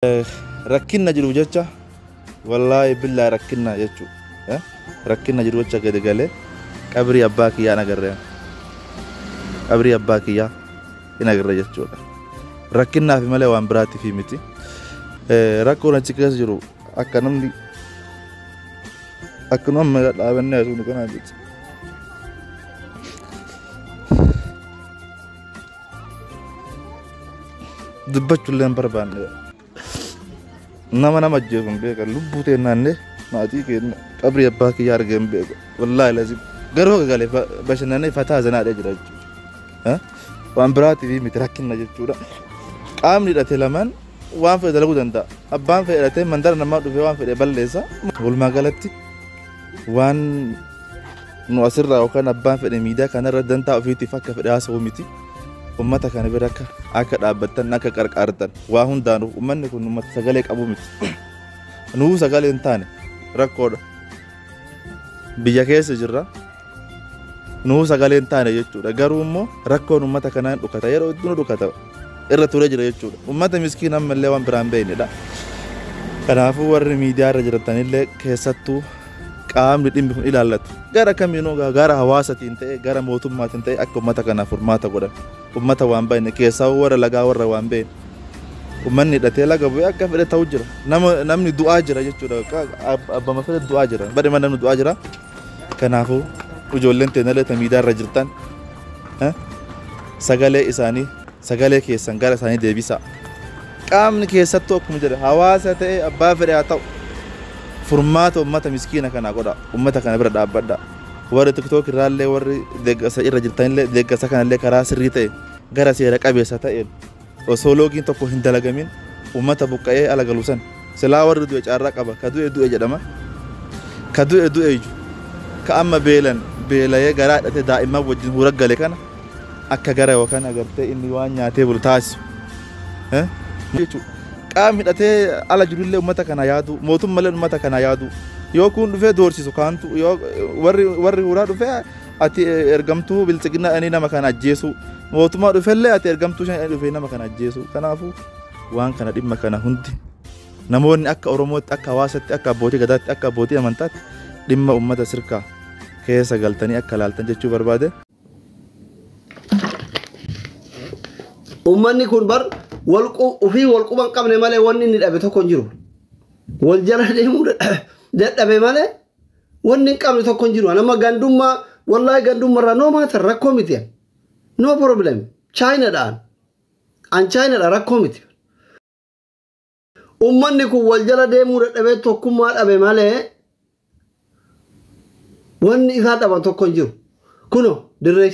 rakkinna jiru jecha wallahi billahi rakkinna jechu rakkinna jiru jecha gadi galee qabri abbaa kiyyaa nagarree qabri abbaa kiyyaa inagarree jechuudha. Rakkinnaaf malee waan biraatiif miti. Rakkoon achi keessa jiru akka namni dhaabannee asuun kanaa jecha. Dubbachuu barbaanne nama ajjeesuun beeka lubbuu teennaan maatii keenya qabri abbaa kiyyaa argeen beeka wallahi lazim garuu galee bashannanee fataa zanaadhee jira jechuudha. Waan biraatiif miti rakkinna jechuudha. Qaamni hidhate lamaan waan fedhe dalaguu danda'a. Abbaan fedhe hidhatee mandara namaa dhufee waan fedhe balleessa. Walumaa galatti waan nu asirraa yookaan abbaan fedhe miidiyaa kanarra dantaa ofiitiif akka fedhe haasa'uu miti. Ummata kana bira akka dhaabbattan akka qarqaartan waa hundaanuu ummanni kun ummata sagalee qabu miti. Nuu sagalee hin taane rakkoodha. Biyya keessa jirra. Nuu sagalee hin taane jechuudha. Garuu immoo rakkoon ummata kanaa hin dhukata. Yeroo itti nu dhukata irra ture jira jechuudha. Ummata miskiin ammallee waan biraan beeknedha. Kanaafuu warri miidiyaa irra jiratanillee keessattuu qaamni dhimmi kun ilaallatu. Gara kamiinuu gara hawaasatiin ta'e gara mootummaatiin ta'e akka ummata kanaaf furmaata godhan. Ummata waan baay'ine keessaa warra lagaa warra waan beekne. Ummanni hidhatee laga bu'ee akka fedhe ta'u jira. Namni du'aa jira jechuudha. Abbaa fedhe du'aa jira. Badee namni du'aa jira. Kanaafuu ijoolleen teenyallee miidiyaa irra jirtan sagalee isaanii sagalee keessan gara isaanii deebisa. Qaamni keessattuu akkuma jedhe hawaasa ta'e abbaa fedhe haa ta'u furmaata ummata miskiina kana godha. Ummata kana bira dhaabbadha. Warri TikTok irraallee warri deeggarsa irra jirtanillee deeggarsa kanallee karaa sirrii ta'e gara seera qabeessa ta'een osoo loogiin tokko hin dalagamin ummata buqqa'ee ala galuusan silaa warri du'e caarraa qaba ka du'e jedhama ka du'e iju ka amma beelayee garaa hidhatee daa'imman wajjin hura gale kana akka gara yookaan agartee inni waan nyaatee bulu taasisu jechuudha. Qaamni hidhatee ala jirullee ummata kana yaadu mootummallee ummata kana yaadu yoo kun dhufee doorsisu kaantu yoo warri huraa dhufee ati ergamtuu bilchiginaa ani nama kana ajjeesu mootummaa dhufellee ati ergamtuu shan dhufee nama kana ajjeesu. Kanaafuu waan kana dhimma kana hundi namoonni akka Oromootti akka hawaasaatti akka abbootii gadaatti akka abbootii amantaatti dhimma ummata sirkaa keessa galtanii akka laaltan jechuu barbaade. Ummanni kun bar ofii walquban qabne malee wanni inni dhabe tokko hin jiru. Wal jala deemuu dadhabe malee wanni hin qabne tokko hin jiru. Nama gandummaa wallahi gandummaarraa noo maatan rakkoo miti. No problem. China dhaan. An China dhaan rakkoo miti. Ummanni kun wal jala deemuu dadhabee tokkummaa dhabe malee wanni isaa dhaban tokko hin jiru. Kuno dirree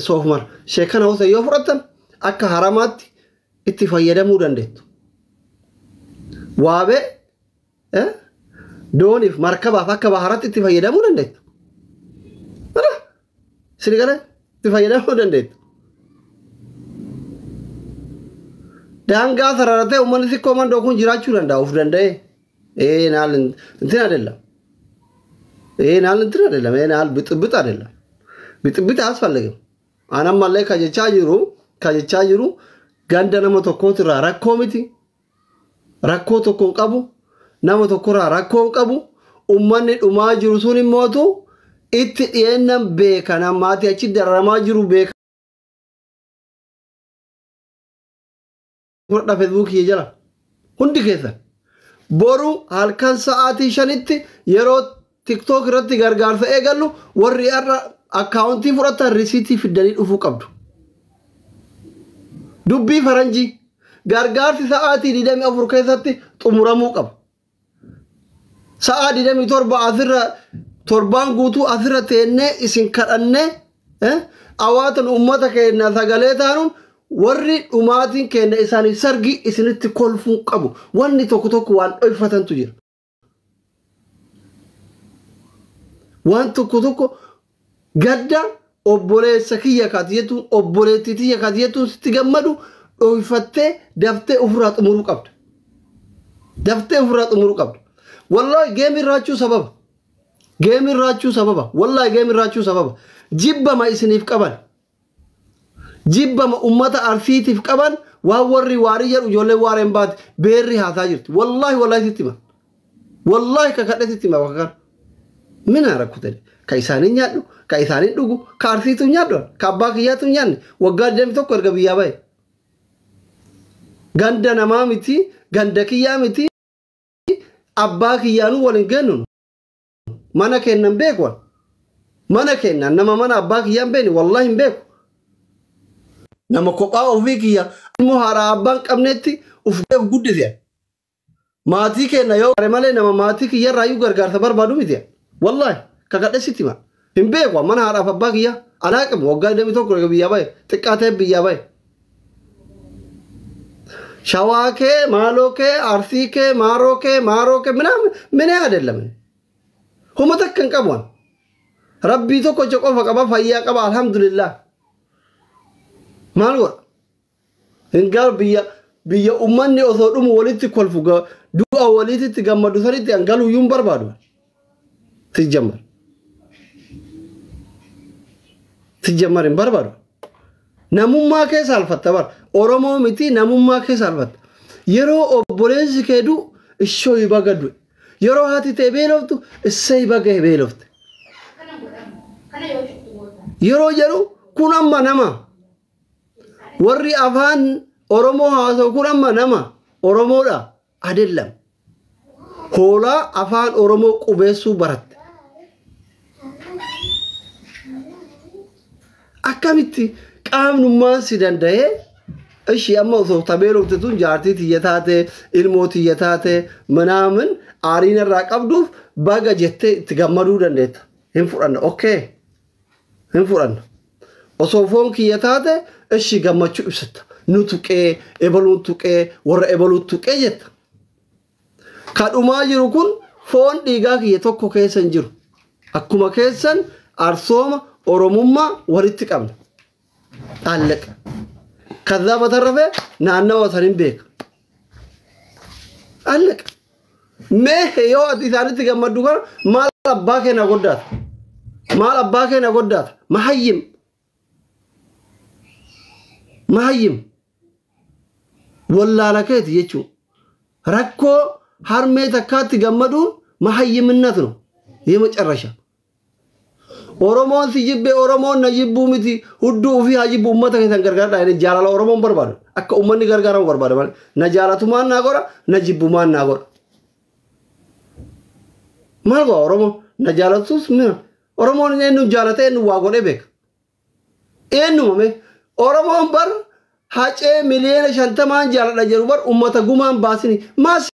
soofmar sheekana hoose yoo fudhatan akka haramaatti itti fayyadamuu dandeettu. Waabee dooniif markabaaf akka baharatti itti fayyadamuu dandeettu. Sirigala itti fayyadamuu dandeettu. Daangaa sararatee uummanni xiqqoo mandoo kun jiraachuu danda'a of danda'ee. Naal intin adeella. Naal intin adeella. Naal bixibita adeella. Bixibita asfallegem. Anam mallee kajechaa jiru ganda nama tokkootirraa rakkoo miti. Rakkoo tokko hin qabu. Nama tokkorraa rakkoo hin qabu. Uummanni dhumaa jiru sun immootu itti dhiyeennan beeka namaatii achi dararamaa jiru beeka. Fudhaa Feesbuukii jala hundi keessa boru halkan sa'aatii 5tti yeroo TikTok irratti gargaarsa eegallu warri irra akkaawuntii fudhatan risiitii fidanii dhufuu qabdu. Dubbii faranjii gargaarsi sa'aatii 24 keessatti xumuramuu qaba. Sa'a 27 asirra torbaan guutuu asirra teennee isin kadhannee awaatan ummata keenya sagalee taanuun warri dhumaatiin keenya isaanii sargi isinitti kolfuu qabu. Wanni tokko waan dhoyfatantu jira. Waan tokko gadda obboleessa kiyya kaati jettuun obboleettii tiyya kaati jettuun sitti gammadu dhoyfattee daftee ofirraa xumuruu qabda. Daftee ofirraa xumuruu qabda. Wallahi geemi irraachuu sababa. Geemi irraachuu sababa. Wallahi geemi irraachuu sababa. Jibbama isiniif qaban. Jibbama ummata arsiitiif qaban ووري واري وجولي وارين بات بيري هاتاجر والله تتما والله ككدت تتما وكان من أركض كايساني نيادو كايساني دوغو كارثيتو نيادو كاباكياتو نيان وقادم توكل قبيا باي غندنا مامتي غندكيا متي أباكيانو ولنجنون mana kennan beekwa mana kennan nama mana abbaa kiyyaan beeni wallahi hin beeku nama kophaa ofii kiyya immoo haraa abbaan qabnetti uf beeku guddise maatii kenna yoo malee nama maatii kiyyarraa iyyuu gargaarsa barbaadu miti wallahi kakadhesitti ma hin beeku mana haraaf abbaa kiyya alaa qabu waggaa 21 biyyaa bahe xiqqaa ta'e biyyaa bahe shawaakee maalokee arsiikee maarookee minee adeellamne هما تكن كمان ربي توكو جوكو فكما فيا كما الحمد لله ما نقول إن قال بيا أماني أصدقهم وليتي كل فوقا دعاء وليتي تجمع دوسري تان قالوا يوم بربادو تجمع بربادو نمو ما كيسال فتبار أورمو متي نمو ما كيسال فت يرو أبوليز كيدو الشو يبغى يرو هاتي تبيلوفتو السي بقى بيلوفت يرو كونما نما وري أفان أورمو هاسو كونما نما أورمو لا أدلم هولا أفان أورمو قبيسو برات أكامتي قام نمان سيدان ده أشي أما وصو تبيلوفتو تون جارتي تيتاتي الموتي يتاتي منامن آرين الرقابدوف باقا جتة تجمعوا دنيت هم فرنا أوكي هم فرنا أصوفون كي يتاته إيش جمعوا يسات نوتوكي إبلون توكي ور إبلون توكي جت كان أماجر يكون فون ديجا كي يتوكو كيسن جرو أكما كيسن أرسوم أورموما وريتكام تعلق كذا بترفه نانا وثرين بيك تعلق मैं यो अतिसारी तिगम्मा दुगर माल अब्बा के नगोड्डात mahayim wallala keeti jechuun rakkoo harmee takkaatti gammaduun mahayyiminat no yema carrasha Oromoon si jibbe Oromoon na jibbuu miti hudduu fi hajibbu ummata keessan gargaara ene jaalala Oromoon barbaadu akka ummanni gargaaramu barbaadu malee na jaalatumaan naa godha na jibbumaan naa godha maal go Oromoo na jaalatus mina Oromoon eenyu jaalatee eenyu waa godhee beeka eenyu mame Oromoon bar hacee miliyoona 50 jaaladha jedhu bar ummata gumaan baasini maas